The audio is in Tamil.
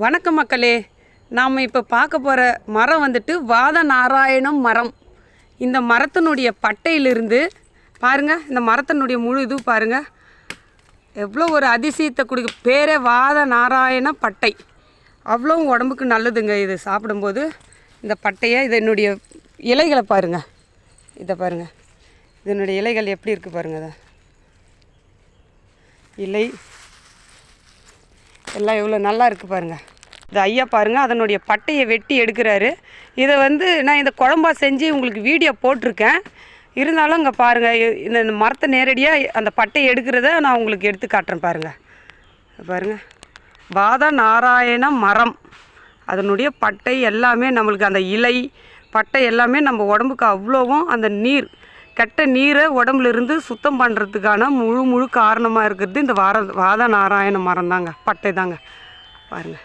வணக்கம் மக்களே. நாம் இப்போ பார்க்க போகிற மரம் வந்துட்டு வாத நாராயணம் மரம். இந்த மரத்தினுடைய பட்டையிலிருந்து பாருங்கள், இந்த மரத்தினுடைய முழு இது பாருங்கள், எவ்வளோ ஒரு அதிசயத்தை கொடுக்க. பேரே வாத நாராயண பட்டை. அவ்வளோ உடம்புக்கு நல்லதுங்க இது சாப்பிடும்போது. இந்த பட்டையை இதனுடைய இலைகளை பாருங்கள், இதை பாருங்கள், இதனுடைய இலைகள் எப்படி இருக்குது பாருங்கள். அதை இலை எல்லாம் எவ்வளோ நல்லா இருக்குது பாருங்கள். இது ஐயா பாருங்கள், அதனுடைய பட்டையை வெட்டி எடுக்கிறாரு. இதை நான் இந்த குழம்பா செஞ்சு உங்களுக்கு வீடியோ போட்டிருக்கேன். இருந்தாலும் இங்கே பாருங்கள், இந்த மரத்தை நேரடியாக அந்த பட்டையை எடுக்கிறத நான் உங்களுக்கு எடுத்து காட்டுறேன் பாருங்கள். பாருங்கள், வாத நாராயண மரம். அதனுடைய பட்டை எல்லாமே நம்மளுக்கு, அந்த இலை பட்டை எல்லாமே நம்ம உடம்புக்கு அவ்வளோவும் அந்த நீர், கெட்ட நீரை உடம்புலேருந்து சுத்தம் பண்ணுறதுக்கான முழு காரணமாக இருக்கிறது இந்த வாத நாராயண மரம் தாங்க, பட்டை தாங்க பாருங்கள்.